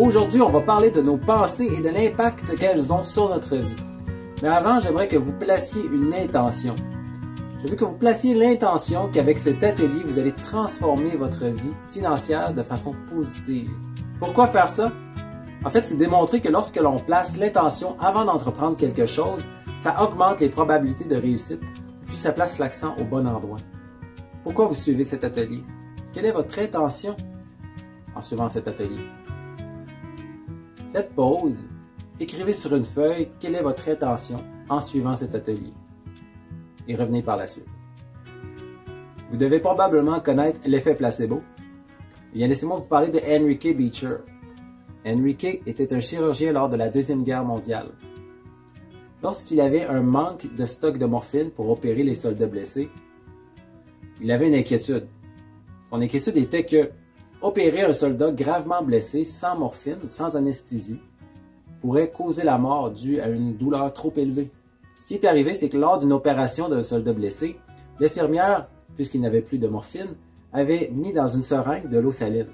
Aujourd'hui, on va parler de nos pensées et de l'impact qu'elles ont sur notre vie. Mais avant, j'aimerais que vous placiez une intention. Je veux que vous placiez l'intention qu'avec cet atelier, vous allez transformer votre vie financière de façon positive. Pourquoi faire ça? En fait, c'est démontrer que lorsque l'on place l'intention avant d'entreprendre quelque chose, ça augmente les probabilités de réussite, puis ça place l'accent au bon endroit. Pourquoi vous suivez cet atelier? Quelle est votre intention en suivant cet atelier? Faites pause, écrivez sur une feuille quelle est votre intention en suivant cet atelier et revenez par la suite. Vous devez probablement connaître l'effet placebo. Eh bien, laissez-moi vous parler de Enrique Beecher. Enrique était un chirurgien lors de la Deuxième Guerre mondiale. Lorsqu'il avait un manque de stock de morphine pour opérer les soldats blessés, il avait une inquiétude. Son inquiétude était que opérer un soldat gravement blessé sans morphine, sans anesthésie, pourrait causer la mort due à une douleur trop élevée. Ce qui est arrivé, c'est que lors d'une opération d'un soldat blessé, l'infirmière, puisqu'il n'avait plus de morphine, avait mis dans une seringue de l'eau saline.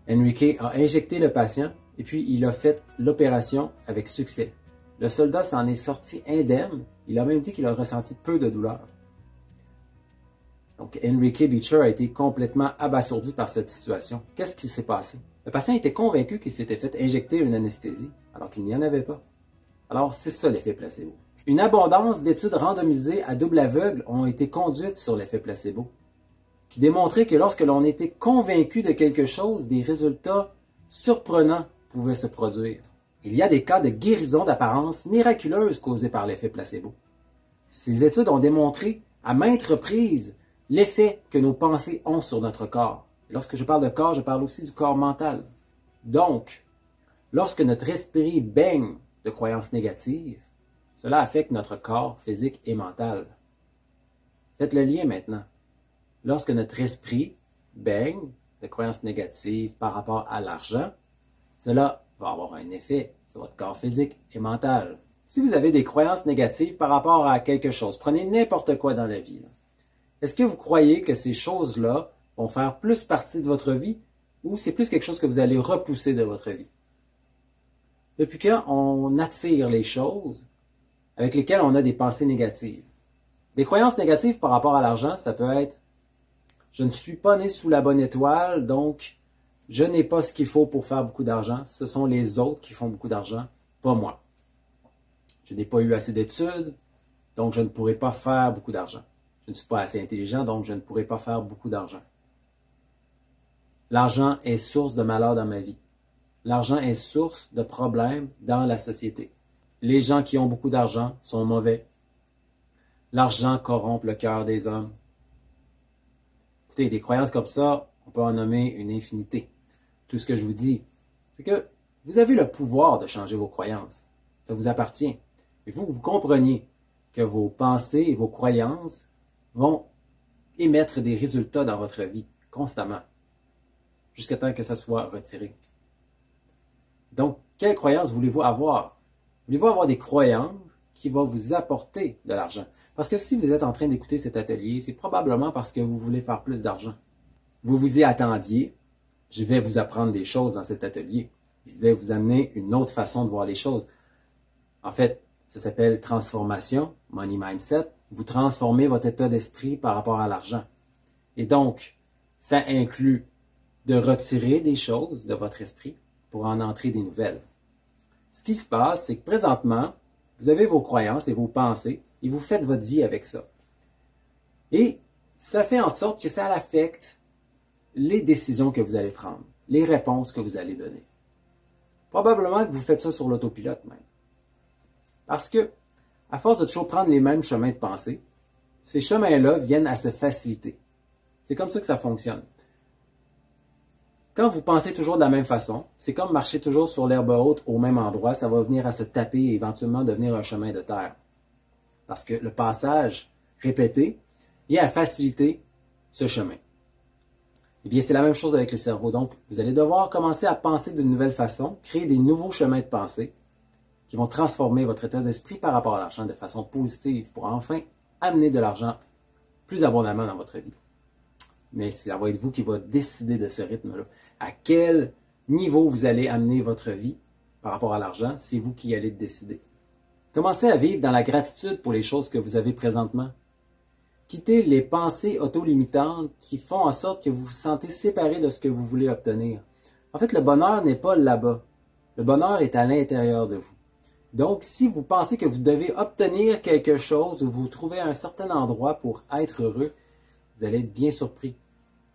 Enrique a injecté le patient et puis il a fait l'opération avec succès. Le soldat s'en est sorti indemne, il a même dit qu'il a ressenti peu de douleur. Donc Enrique Beecher a été complètement abasourdi par cette situation. Qu'est-ce qui s'est passé? Le patient était convaincu qu'il s'était fait injecter une anesthésie, alors qu'il n'y en avait pas. Alors c'est ça l'effet placebo. Une abondance d'études randomisées à double aveugle ont été conduites sur l'effet placebo, qui démontraient que lorsque l'on était convaincu de quelque chose, des résultats surprenants pouvaient se produire. Il y a des cas de guérison d'apparence miraculeuse causés par l'effet placebo. Ces études ont démontré à maintes reprises l'effet que nos pensées ont sur notre corps. Et lorsque je parle de corps, je parle aussi du corps mental. Donc, lorsque notre esprit baigne de croyances négatives, cela affecte notre corps physique et mental. Faites le lien maintenant. Lorsque notre esprit baigne de croyances négatives par rapport à l'argent, cela va avoir un effet sur votre corps physique et mental. Si vous avez des croyances négatives par rapport à quelque chose, prenez n'importe quoi dans la vie. Est-ce que vous croyez que ces choses-là vont faire plus partie de votre vie ou c'est plus quelque chose que vous allez repousser de votre vie? Depuis quand on attire les choses avec lesquelles on a des pensées négatives? Des croyances négatives par rapport à l'argent, ça peut être « Je ne suis pas né sous la bonne étoile, donc je n'ai pas ce qu'il faut pour faire beaucoup d'argent. Ce sont les autres qui font beaucoup d'argent, pas moi. Je n'ai pas eu assez d'études, donc je ne pourrai pas faire beaucoup d'argent. Je ne suis pas assez intelligent, donc je ne pourrai pas faire beaucoup d'argent. L'argent est source de malheur dans ma vie. L'argent est source de problèmes dans la société. Les gens qui ont beaucoup d'argent sont mauvais. L'argent corrompt le cœur des hommes. Écoutez, des croyances comme ça, on peut en nommer une infinité. Tout ce que je vous dis, c'est que vous avez le pouvoir de changer vos croyances. Ça vous appartient. Il faut que vous compreniez que vos pensées et vos croyances vont émettre des résultats dans votre vie constamment, jusqu'à temps que ça soit retiré. Donc, quelles croyances voulez-vous avoir? Voulez-vous avoir des croyances qui vont vous apporter de l'argent? Parce que si vous êtes en train d'écouter cet atelier, c'est probablement parce que vous voulez faire plus d'argent. Vous vous y attendiez, je vais vous apprendre des choses dans cet atelier. Je vais vous amener une autre façon de voir les choses. En fait, ça s'appelle transformation, money mindset. Vous transformez votre état d'esprit par rapport à l'argent. Et donc, ça inclut de retirer des choses de votre esprit pour en entrer des nouvelles. Ce qui se passe, c'est que présentement, vous avez vos croyances et vos pensées et vous faites votre vie avec ça. Et ça fait en sorte que ça affecte les décisions que vous allez prendre, les réponses que vous allez donner. Probablement que vous faites ça sur l'autopilote même. Parce que, à force de toujours prendre les mêmes chemins de pensée, ces chemins-là viennent à se faciliter. C'est comme ça que ça fonctionne. Quand vous pensez toujours de la même façon, c'est comme marcher toujours sur l'herbe haute au même endroit, ça va venir à se taper et éventuellement devenir un chemin de terre. Parce que le passage répété vient à faciliter ce chemin. Eh bien, c'est la même chose avec le cerveau. Donc, vous allez devoir commencer à penser d'une nouvelle façon, créer des nouveaux chemins de pensée qui vont transformer votre état d'esprit par rapport à l'argent de façon positive pour enfin amener de l'argent plus abondamment dans votre vie. Mais ça va être vous qui va décider de ce rythme-là. À quelle niveau vous allez amener votre vie par rapport à l'argent, c'est vous qui allez le décider. Commencez à vivre dans la gratitude pour les choses que vous avez présentement. Quittez les pensées auto-limitantes qui font en sorte que vous vous sentez séparé de ce que vous voulez obtenir. En fait, le bonheur n'est pas là-bas. Le bonheur est à l'intérieur de vous. Donc, si vous pensez que vous devez obtenir quelque chose ou vous trouvez à un certain endroit pour être heureux, vous allez être bien surpris.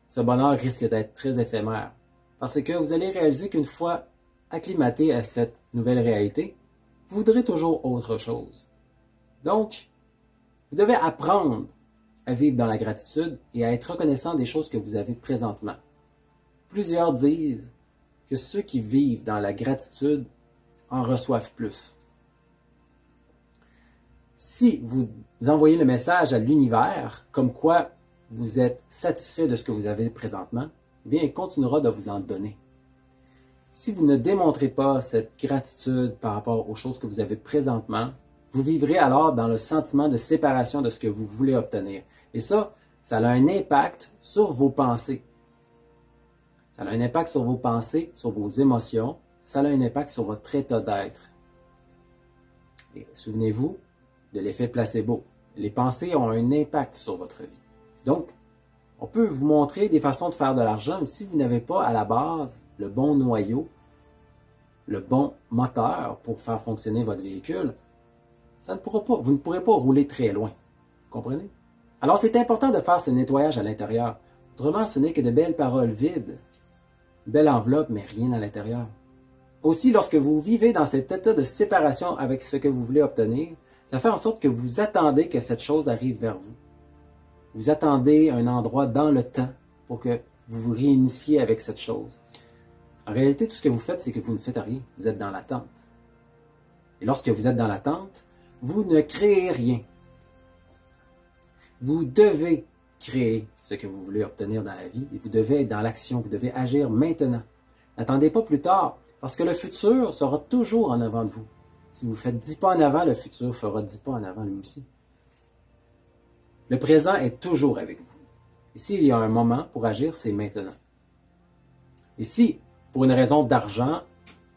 Ce bonheur risque d'être très éphémère parce que vous allez réaliser qu'une fois acclimaté à cette nouvelle réalité, vous voudrez toujours autre chose. Donc, vous devez apprendre à vivre dans la gratitude et à être reconnaissant des choses que vous avez présentement. Plusieurs disent que ceux qui vivent dans la gratitude en reçoivent plus. Si vous envoyez le message à l'univers comme quoi vous êtes satisfait de ce que vous avez présentement, eh bien, il continuera de vous en donner. Si vous ne démontrez pas cette gratitude par rapport aux choses que vous avez présentement, vous vivrez alors dans le sentiment de séparation de ce que vous voulez obtenir. Et ça a un impact sur vos pensées. Ça a un impact sur vos pensées, sur vos émotions. Ça a un impact sur votre état d'être. Et souvenez-vous de l'effet placebo. Les pensées ont un impact sur votre vie. Donc, on peut vous montrer des façons de faire de l'argent, mais si vous n'avez pas à la base le bon noyau, le bon moteur pour faire fonctionner votre véhicule, vous ne pourrez pas rouler très loin. Vous comprenez? Alors, c'est important de faire ce nettoyage à l'intérieur. Autrement, ce n'est que de belles paroles vides, une belle enveloppe, mais rien à l'intérieur. Aussi, lorsque vous vivez dans cet état de séparation avec ce que vous voulez obtenir, ça fait en sorte que vous attendez que cette chose arrive vers vous. Vous attendez un endroit dans le temps pour que vous vous réinitiez avec cette chose. En réalité, tout ce que vous faites, c'est que vous ne faites rien. Vous êtes dans l'attente. Et lorsque vous êtes dans l'attente, vous ne créez rien. Vous devez créer ce que vous voulez obtenir dans la vie et vous devez être dans l'action. Vous devez agir maintenant. N'attendez pas plus tard, parce que le futur sera toujours en avant de vous. Si vous faites 10 pas en avant, le futur fera 10 pas en avant lui aussi. Le présent est toujours avec vous. Et s'il y a un moment pour agir, c'est maintenant. Et si, pour une raison d'argent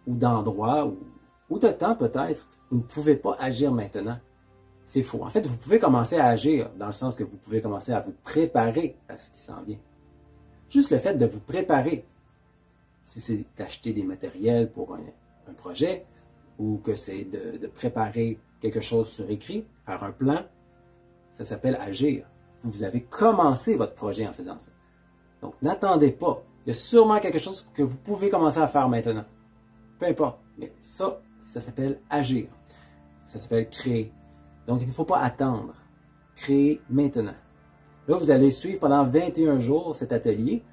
ou d'endroit ou de temps peut-être, vous ne pouvez pas agir maintenant, c'est faux. En fait, vous pouvez commencer à agir dans le sens que vous pouvez commencer à vous préparer à ce qui s'en vient. Juste le fait de vous préparer, si c'est d'acheter des matériels pour un projet ou que c'est de préparer quelque chose sur écrit, faire un plan, ça s'appelle agir. Vous avez commencé votre projet en faisant ça. Donc, n'attendez pas. Il y a sûrement quelque chose que vous pouvez commencer à faire maintenant. Peu importe. Mais ça s'appelle agir. Ça s'appelle créer. Donc, il ne faut pas attendre. Créer maintenant. Là, vous allez suivre pendant 21 jours cet atelier.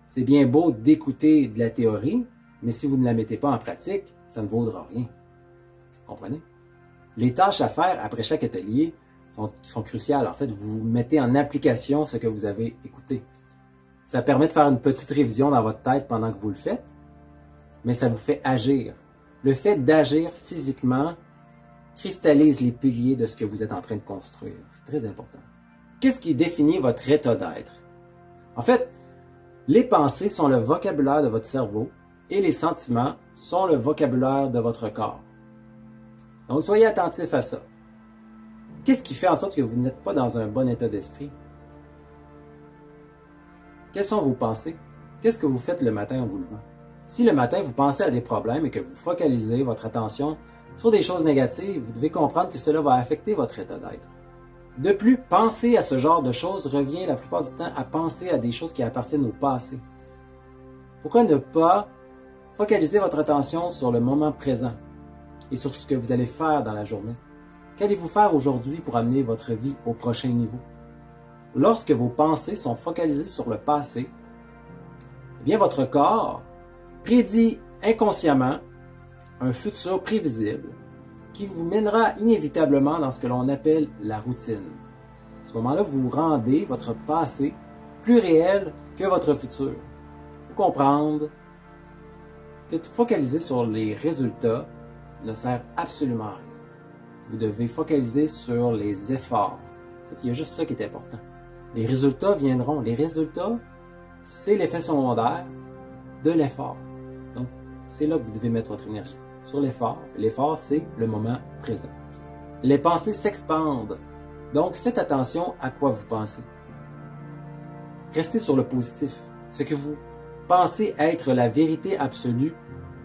C'est bien beau d'écouter de la théorie, mais si vous ne la mettez pas en pratique, ça ne vaudra rien. Vous comprenez? Les tâches à faire après chaque atelier sont cruciales. En fait, vous mettez en application ce que vous avez écouté. Ça permet de faire une petite révision dans votre tête pendant que vous le faites, mais ça vous fait agir. Le fait d'agir physiquement cristallise les piliers de ce que vous êtes en train de construire. C'est très important. Qu'est-ce qui définit votre état d'être? En fait, les pensées sont le vocabulaire de votre cerveau et les sentiments sont le vocabulaire de votre corps. Donc, soyez attentifs à ça. Qu'est-ce qui fait en sorte que vous n'êtes pas dans un bon état d'esprit? Quelles sont vos pensées? Qu'est-ce que vous faites le matin en vous levant? Si le matin, vous pensez à des problèmes et que vous focalisez votre attention sur des choses négatives, vous devez comprendre que cela va affecter votre état d'être. De plus, penser à ce genre de choses revient la plupart du temps à penser à des choses qui appartiennent au passé. Pourquoi ne pas focaliser votre attention sur le moment présent et sur ce que vous allez faire dans la journée? Qu'allez-vous faire aujourd'hui pour amener votre vie au prochain niveau? Lorsque vos pensées sont focalisées sur le passé, eh bien votre corps prédit inconsciemment un futur prévisible qui vous mènera inévitablement dans ce que l'on appelle la routine. À ce moment-là, vous rendez votre passé plus réel que votre futur. Il faut comprendre que de focaliser sur les résultats ne sert absolument à rien. Vous devez focaliser sur les efforts. En fait, il y a juste ça qui est important. Les résultats viendront. Les résultats, c'est l'effet secondaire de l'effort. Donc, c'est là que vous devez mettre votre énergie. Sur l'effort. L'effort, c'est le moment présent. Les pensées s'expandent. Donc, faites attention à quoi vous pensez. Restez sur le positif. Ce que vous pensez être la vérité absolue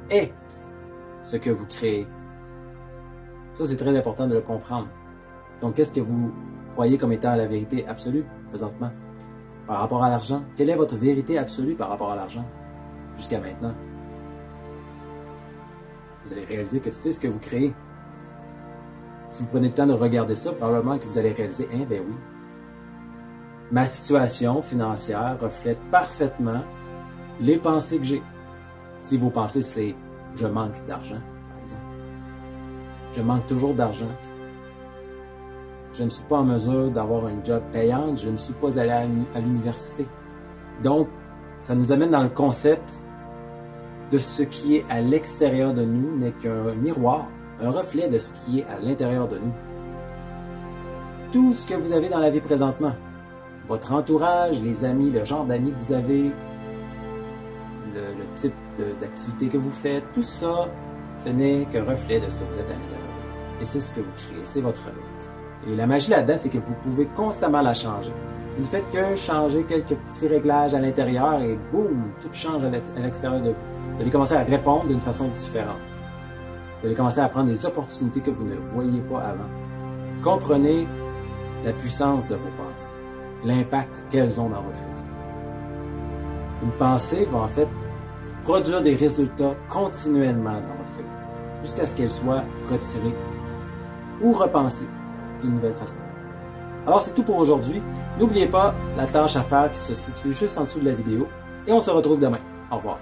est ce que vous créez. Ça, c'est très important de le comprendre. Donc, qu'est-ce que vous croyez comme étant la vérité absolue présentement? Par rapport à l'argent, quelle est votre vérité absolue par rapport à l'argent jusqu'à maintenant? Vous allez réaliser que c'est ce que vous créez. Si vous prenez le temps de regarder ça, probablement que vous allez réaliser, hein, ben oui, ma situation financière reflète parfaitement les pensées que j'ai. Si vos pensées, c'est « je manque d'argent », par exemple. Je manque toujours d'argent. Je ne suis pas en mesure d'avoir un job payant. Je ne suis pas allé à l'université. Donc, ça nous amène dans le concept de ce qui est à l'extérieur de nous n'est qu'un miroir, un reflet de ce qui est à l'intérieur de nous. Tout ce que vous avez dans la vie présentement, votre entourage, les amis, le genre d'amis que vous avez, le type d'activité que vous faites, tout ça, ce n'est qu'un reflet de ce que vous êtes à l'intérieur de vous. Et c'est ce que vous créez, c'est votre œuvre. Et la magie là-dedans, c'est que vous pouvez constamment la changer. Vous ne faites que changer quelques petits réglages à l'intérieur et boum, tout change à l'extérieur de vous. Vous allez commencer à répondre d'une façon différente. Vous allez commencer à prendre des opportunités que vous ne voyiez pas avant. Comprenez la puissance de vos pensées, l'impact qu'elles ont dans votre vie. Une pensée va en fait produire des résultats continuellement dans votre vie, jusqu'à ce qu'elle soit retirée ou repensée d'une nouvelle façon. Alors c'est tout pour aujourd'hui. N'oubliez pas la tâche à faire qui se situe juste en dessous de la vidéo et on se retrouve demain. Au revoir.